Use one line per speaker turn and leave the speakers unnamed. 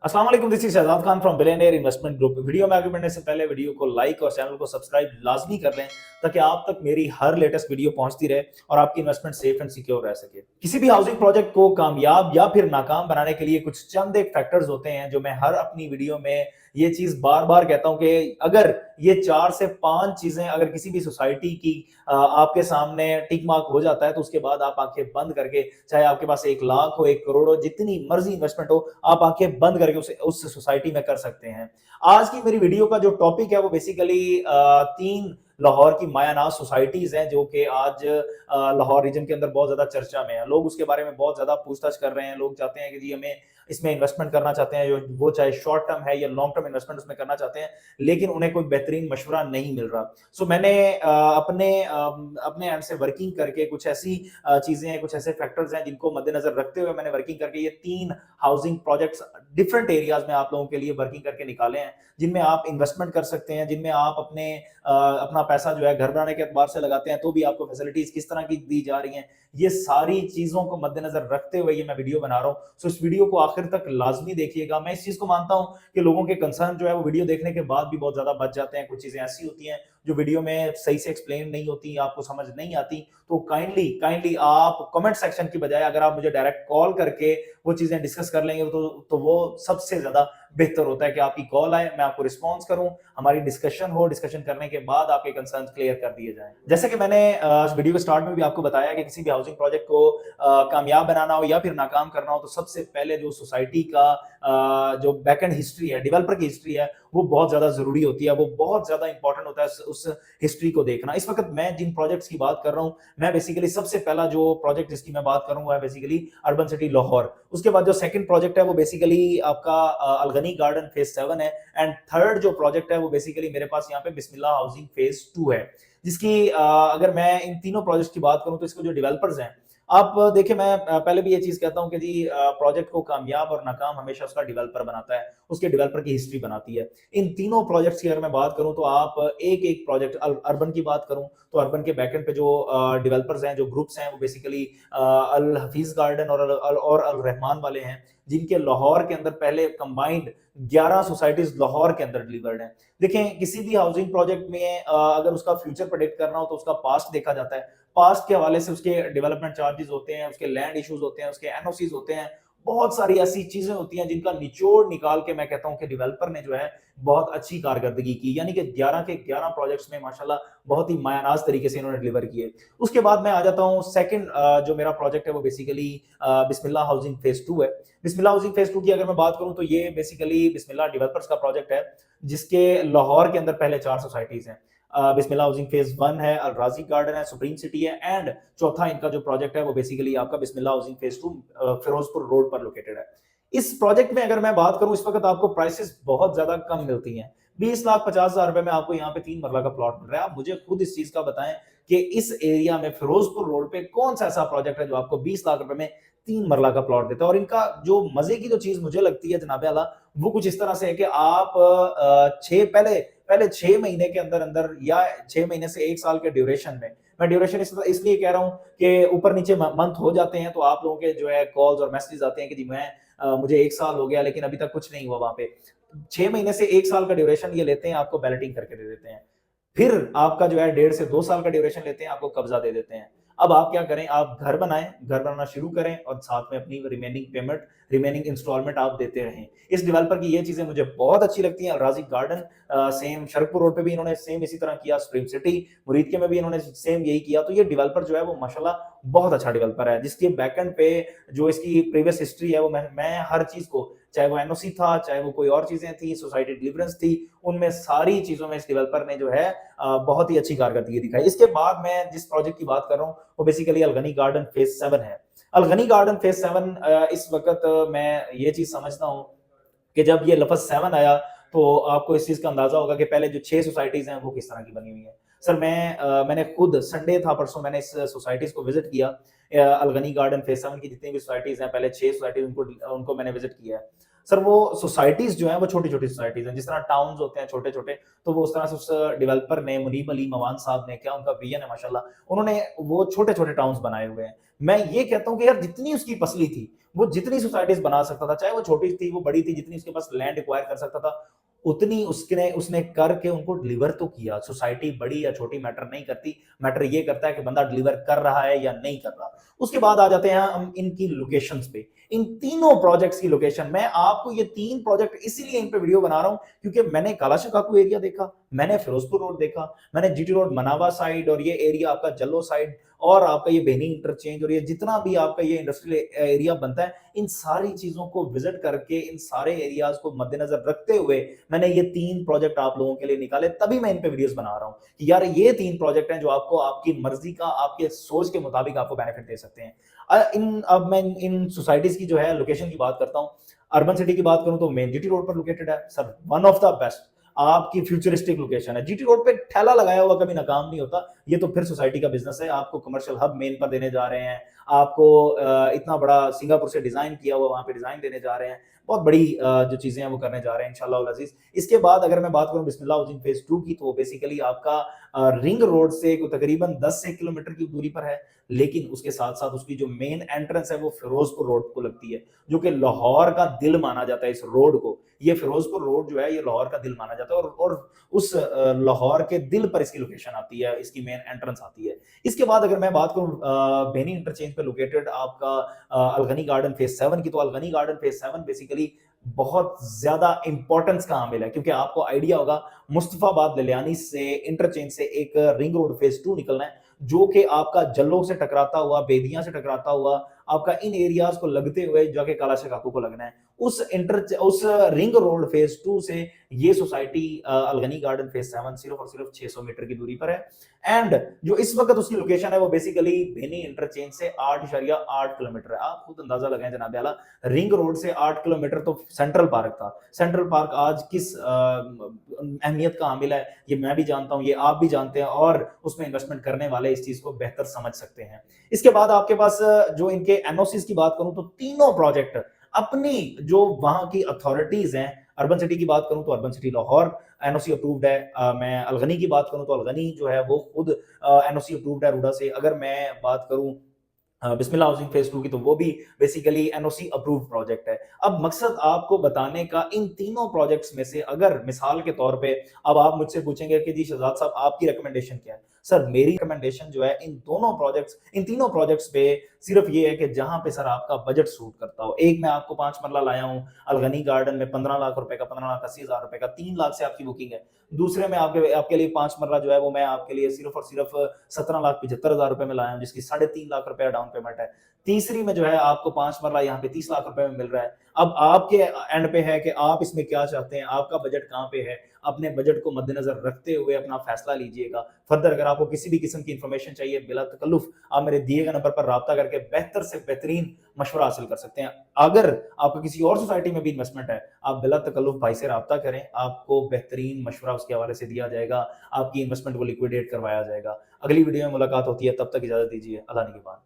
अस्सलाम वालेकुम, this is Shahzad Khan from billionaire investment group. Video में आगे बढ़ने से पहले वीडियो को लाइक और चैनल को सब्सक्राइब लाजमी कर लें ताकि आप तक मेरी हर लेटेस्ट वीडियो पहुंचती रहे और आपकी इन्वेस्टमेंट सेफ एंड सिक्योर रह सके। किसी भी हाउसिंग प्रोजेक्ट को कामयाब या फिर नाकाम बनाने के लिए कुछ चंद एक फैक्टर्स होते हैं जो मैं हर अपनी वीडियो में ये चीज बार बार कहता हूं कि अगर ये 4 से 5 चीजें अगर किसी भी सोसाइटी की आपके सामने टिक मार्क हो जाता है तो उसके बाद आप आंखें बंद करके, चाहे आपके पास 1 लाख हो, 1 करोड़ हो, जितनी मर्जी इन्वेस्टमेंट हो, आप आंखें बंद करके उस सोसाइटी में कर सकते हैं। आज की मेरी वीडियो का जो टॉपिक है वो बेसिकली 3 लाहौर की मायानाज सोसाइटीज हैं जो कि आज लाहौर रीजन के अंदर बहुत ज्यादा चर्चा में है। लोग उसके बारे में बहुत ज्यादा पूछताछ कर रहे हैं। लोग चाहते हैं कि जी हमें इसमें इन्वेस्टमेंट करना चाहते हैं, जो वो चाहे शॉर्ट टर्म है या लॉन्ग टर्म इन्वेस्टमेंट उसमें करना चाहते हैं, लेकिन उन्हें कोई बेहतरीन मशवरा नहीं मिल रहा। सो मैंने अपने एंड से वर्किंग करके कुछ ऐसी चीजें हैं, कुछ ऐसे फैक्टर्स हैं जिनको मद्देनजर रखते हुए मैंने वर्किंग करके ये 3 हाउसिंग प्रोजेक्ट्स डिफरेंट एरियाज में आप लोगों के लिए वर्किंग करके निकाले हैं, जिनमें आप इन्वेस्टमेंट कर सकते हैं, जिनमें आप अपना पैसा जो है घर बनाने के एतबार से लगाते हैं तो भी आपको फैसिलिटीज किस तरह की दी जा रही हैं। ये सारी चीजों को मद्देनजर रखते हुए ये मैं वीडियो बना रहा हूं। सो इस वीडियो को आखिर तक लाजमी देखिएगा। मैं इस चीज को मानता हूं कि लोगों के कंसर्न जो है वो वीडियो देखने के बाद भी बहुत ज्यादा बच जाते हैं। कुछ चीजें ऐसी होती हैं जो वीडियो में सही से एक्सप्लेन नहीं होती, आपको समझ नहीं आती, तो काइंडली काइंडली आप कमेंट सेक्शन की बजाय अगर आप मुझे डायरेक्ट कॉल करके वो चीजें डिस्कस कर लेंगे तो वो सबसे ज्यादा बेहतर होता है कि आपकी कॉल आए, मैं आपको रिस्पॉन्स करूं, हमारी डिस्कशन हो, डिस्कशन करने के बाद आपके कंसर्न क्लियर कर दिए जाएं। जैसे कि मैंने वीडियो के स्टार्ट में भी आपको बताया कि किसी भी हाउसिंग प्रोजेक्ट को कामयाब बनाना हो या फिर नाकाम करना हो तो सबसे पहले जो सोसाइटी का जो बैकएंड हिस्ट्री है, डेवलपर की हिस्ट्री है, वो बहुत ज्यादा जरूरी होती है। वो बहुत ज्यादा इंपॉर्टेंट होता है उस हिस्ट्री को देखना। इस वक्त मैं जिन प्रोजेक्ट्स की बात कर रहा हूं, मैं बेसिकली सबसे पहला जो प्रोजेक्ट जिसकी मैं बात करूंगा है बेसिकली अर्बन सिटी लाहौर। उसके बाद जो सेकंड प्रोजेक्ट है वो बेसिकली आपका अलगनी गार्डन फेज 7 है। एंड थर्ड जो प्रोजेक्ट है वो बेसिकली मेरे पास यहाँ पे बिस्मिल्लाह हाउसिंग फेज 2 है, जिसकी अगर मैं इन तीनों प्रोजेक्ट की बात करूं तो इसको जो डेवलपर्स हैं, आप देखिए, मैं पहले भी ये चीज कहता हूं कि जी प्रोजेक्ट को कामयाब और नाकाम हमेशा उसका डेवलपर बनाता है, उसके डेवलपर की हिस्ट्री बनाती है। इन तीनों प्रोजेक्ट्स की अगर मैं बात करूं तो आप एक एक प्रोजेक्ट, अर्बन की बात करूं तो अर्बन के बैकएंड पे जो डेवलपर्स हैं, जो ग्रुप्स हैं, वो बेसिकली अल हफीज गार्डन और अल रहमान वाले हैं, जिनके लाहौर के अंदर पहले कंबाइंड 11 सोसाइटीज लाहौर के अंदर डिलीवर्ड हैं। देखें, किसी भी हाउसिंग प्रोजेक्ट में अगर उसका फ्यूचर प्रेडिक्ट करना हो तो उसका पास्ट देखा जाता है। पास्ट के हवाले से उसके डेवलपमेंट चार्जेस होते हैं, उसके लैंड इश्यूज होते हैं, उसके एनओसीज होते हैं, बहुत सारी ऐसी चीजें होती हैं जिनका निचोड़ निकाल के मैं कहता हूं कि डेवलपर ने जो है बहुत अच्छी कारकर्दगी की, यानी कि 11 के 11 प्रोजेक्ट्स में माशाल्लाह बहुत ही मायानाज तरीके से इन्होंने डिलीवर किए। उसके बाद मैं आ जाता हूं सेकंड जो मेरा प्रोजेक्ट है वो बेसिकली बिस्मिल्लाह हाउसिंग फेज 2 है। बिस्मिल्लाह हाउसिंग फेज 2 की अगर मैं बात करूं तो ये बेसिकली बिस्मिल्लाह डेवलपर्स का प्रोजेक्ट है, जिसके लाहौर के अंदर पहले 4 सोसाइटीज हैं। बिस्मिल्लाह हाउसिंग फेज 1 है, अल राजी गार्डन है, सुप्रीम सिटी है, एंड चौथा इनका जो प्रोजेक्ट है वो बेसिकली आपका बिस्मिल्लाह हाउसिंग फेज 2 फिरोजपुर रोड पर लोकेटेड है। इस प्रोजेक्ट में अगर मैं बात करूं, इस वक्त आपको प्राइसेस बहुत ज्यादा कम मिलती हैं। 20,50,000 रुपए में आपको यहाँ पे 3 मरला का प्लॉट मिल रहा है। आप मुझे खुद इस चीज का बताएं कि इस एरिया में फिरोजपुर रोड पे कौन सा ऐसा प्रोजेक्ट है जो आपको 20 लाख रुपए में 3 मरला का प्लॉट देता है। और इनका जो मजे की जो चीज मुझे लगती है जनाबे आला, वो कुछ इस तरह से है कि आप छह पहले पहले 6 महीने के अंदर अंदर या 6 महीने से 1 साल के ड्यूरेशन में, मैं ड्यूरेशन इसलिए कह रहा हूं कि ऊपर नीचे मंथ हो जाते हैं तो आप लोगों के जो है कॉल्स और मैसेजेस आते हैं कि जी मुझे 1 साल हो गया लेकिन अभी तक कुछ नहीं हुआ। वहां पे 6 महीने से 1 साल का ड्यूरेशन ये लेते हैं, आपको बैलेटिंग करके दे देते हैं। फिर आपका जो है 1.5 से 2 साल का ड्यूरेशन लेते हैं, आपको कब्जा दे देते हैं। अब आप क्या करें, आप घर बनाएं, घर बनाना शुरू करें और साथ में अपनी रिमेनिंग पेमेंट, रिमेनिंग इंस्टॉलमेंट आप देते रहें। इस डेवलपर की ये चीजें मुझे बहुत अच्छी लगती हैं। राजी गार्डन सेम, शरकपुर रोड पे भी इन्होंने सेम इसी तरह किया, सुप्रीम सिटी मुरीद के में भी इन्होंने सेम यही किया। तो ये डेवलपर जो है वो माशाल्लाह बहुत अच्छा डेवलपर है, जिसके बैकएंड पे जो इसकी प्रीवियस हिस्ट्री है वो मैं हर चीज को, चाहे वो एनओसी था, चाहे वो कोई और चीजें थी, सोसाइटी डिलीवरेंस थी, उनमें सारी चीजों में इस डेवलपर ने जो है बहुत ही अच्छी कारकर्दगी दिखाई। इसके बाद मैं जिस प्रोजेक्ट की बात कर रहा हूँ वो बेसिकली अलगनी गार्डन फेज 7 है। अलगनी गार्डन फेज 7 इस वक्त मैं ये चीज समझता हूँ कि जब ये लफ्ज 7 आया तो आपको इस चीज का अंदाजा होगा कि पहले जो 6 सोसाइटीज हैं वो किस तरह की बनी हुई है। सर मैंने खुद संडे था परसों, मैंने इस सोसाइटीज को विजिट किया। अलगनी गार्डन फेज 7 की जितनी भी सोसाइटीज हैं, पहले 6 सोसाइटीज उनको मैंने विजिट किया है। सर वो सोसाइटीज जो है वो छोटी छोटी सोसाइटीज हैं, जिस तरह टाउन्स होते हैं छोटे छोटे, तो वो उस तरह से उस डेवलपर ने, मुनीब अली मवान साहब ने, क्या उनका विजन है माशाल्लाह, उन्होंने वो छोटे छोटे टाउन्स बनाए हुए हैं। मैं ये कहता हूँ कि यार जितनी उसकी पसली थी, वो जितनी सोसाइटीज बना सकता था, चाहे वो छोटी थी वो बड़ी थी, जितनी उसके पास लैंड एक्वायर कर सकता था, उतनी उसने उसने करके उनको डिलीवर तो किया। सोसाइटी बड़ी या छोटी मैटर नहीं करती, मैटर ये करता है कि बंदा डिलीवर कर रहा है या नहीं कर रहा। उसके बाद आ जाते हैं हम इनकी लोकेशंस पे, इन तीनों प्रोजेक्ट्स की लोकेशन। मैं आपको ये 3 प्रोजेक्ट इसीलिए इन पे वीडियो बना रहा हूं क्योंकि मैंने कालाशकाकू एरिया देखा, मैंने फिरोजपुर रोड देखा, मैंने जीटी रोड मनावा साइड और ये एरिया आपका जल्लो साइड और आपका ये बेनी इंटरचेंज और ये जितना भी आपका ये इंडस्ट्रियल एरिया बनता है, इन सारी चीजों को विजिट करके, इन सारे एरियाज को मद्देनजर रखते हुए मैंने ये 3 प्रोजेक्ट आप लोगों के लिए निकाले, तभी मैं इन पे वीडियोस बना रहा हूं कि यार ये 3 प्रोजेक्ट हैं जो आपको आपकी मर्जी का, आपके सोच के मुताबिक आपको बेनिफिट दे सकते हैं। अब मैं इन सोसाइटीज की जो है लोकेशन की बात करता हूं। अर्बन सिटी की बात करूं तो मेन जीटी रोड पर लोकेटेड है sir, one of the best आपकी फ्यूचरिस्टिक लोकेशन है। जीटी रोड पे ठेला लगाया हुआ कभी नाकाम नहीं होता, ये तो फिर सोसाइटी का बिजनेस है। आपको कमर्शियल हब मेन पर देने जा रहे हैं, आपको इतना बड़ा सिंगापुर से डिजाइन किया हुआ वहां पे डिजाइन देने जा रहे हैं, बहुत बड़ी जो चीजें हैं वो करने जा रहे हैं इंशाल्लाह उल अजीज। इसके बाद अगर मैं बात करूं बिस्मिल्लाह हाउसिंग फेज 2 की, तो बेसिकली आपका रिंग रोड से तकरीबन 10 से किलोमीटर की दूरी पर है, लेकिन उसके साथ साथ उसकी जो मेन एंट्रेंस है वो फिरोजपुर रोड को लगती है, जो कि लाहौर का दिल माना जाता है इस रोड को। ये फिरोजपुर रोड जो है ये लाहौर का दिल माना जाता है, और उस लाहौर के दिल पर इसकी लोकेशन आती है, इसकी मेन एंट्रेंस आती है। इसके बाद अगर मैं बात करूं बेनी इंटरचेंज पे लोकेटेड आपका अलगनी गार्डन फेज 7 की, तो अलगनी गार्डन फेज 7 बेसिकली बहुत ज्यादा इंपॉर्टेंस का हामिल है, क्योंकि आपको आइडिया होगा मुस्तफाबाद ललियानी से इंटरचेंज से एक रिंग रोड फेज 2 निकलना है, जो कि आपका जल्लो से टकराता हुआ, बेदियां से टकराता हुआ, आपका इन एरियाज को लगते हुए जाके कालाशकाकू को लगना है। उस रिंग रोड फेज 2 से ये सोसाइटी अलगनी गार्डन फेज 7 सिर्फ और सिर्फ 600 मीटर की दूरी पर है। एंड जो इस वक्त उसकी लोकेशन है वो बेसिकली बेनी इंटरचेंज से 8.8 किलोमीटर है। आप खुद अंदाजा लगाएं जनाब आला, रिंग रोड से 8 किलोमीटर तो सेंट्रल पार्क था। सेंट्रल पार्क आज किस अहमियत का हामिल है ये मैं भी जानता हूं, ये आप भी जानते हैं, और उसमें इन्वेस्टमेंट करने वाले इस चीज को बेहतर समझ सकते हैं। इसके बाद आपके पास जो इनके एनओसीज की बात करूं तो तीनों प्रोजेक्ट अपनी जो वहां की अथॉरिटीज हैं, अर्बन सिटी की बात करूं तो urban city Lahore NOC approved है, मैं अलगनी की बात करूं तो अलगनी जो है वो खुद एनओसी अप्रूव्ड है रूडा से। अगर मैं बात करूं बिस्मिल्लाह हाउसिंग फेज 2 की, तो वो भी बेसिकली एनओसी अप्रूव्ड प्रोजेक्ट है। अब मकसद आपको बताने का, इन तीनों प्रोजेक्ट्स में से अगर मिसाल के तौर पे अब आप मुझसे पूछेंगे कि जी शहजाद साहब आपकी रिकमेंडेशन क्या है, सर मेरी रिकमेंडेशन जो है इन तीनों प्रोजेक्ट्स पे सिर्फ ये है कि जहां पे सर आपका बजट सूट करता हो। एक मैं आपको 5 मरला लाया हूं अलगनी गार्डन में 15 लाख रुपए का, 15,80,000 रुपए का, 3 लाख से आपकी बुकिंग है। दूसरे में आपके लिए 5 मरला जो है वो मैं आपके लिए सिर्फ और सिर्फ 17,75,000 रुपए में लाया हूं, जिसकी 3.5 लाख रुपए डाउन पेमेंट है। तीसरी में जो है आपको 5 मरला यहाँ पे 30 लाख रुपए में मिल रहा है। अब आपके एंड पे है कि आप इसमें क्या चाहते हैं, आपका बजट कहाँ पे है, अपने बजट को मद्देनजर रखते हुए अपना फैसला लीजिएगा। फर्दर अगर आपको किसी भी किस्म की इंफॉर्मेशन चाहिए बिला तकल्लुफ, आप मेरे दिए गए नंबर पर राब्ता करके बेहतर से बेहतरीन मशवरा हासिल कर सकते हैं। अगर आपको किसी और सोसाइटी में भी इन्वेस्टमेंट है, आप बिला तकल्लुफ भाई से राब्ता करें, आपको बेहतरीन मशवरा उसके हवाले से दिया जाएगा, आपकी इन्वेस्टमेंट को लिक्विडेट करवाया जाएगा। अगली वीडियो में मुलाकात होती है, तब तक इजाजत दीजिए। अल्लाह निगहबान।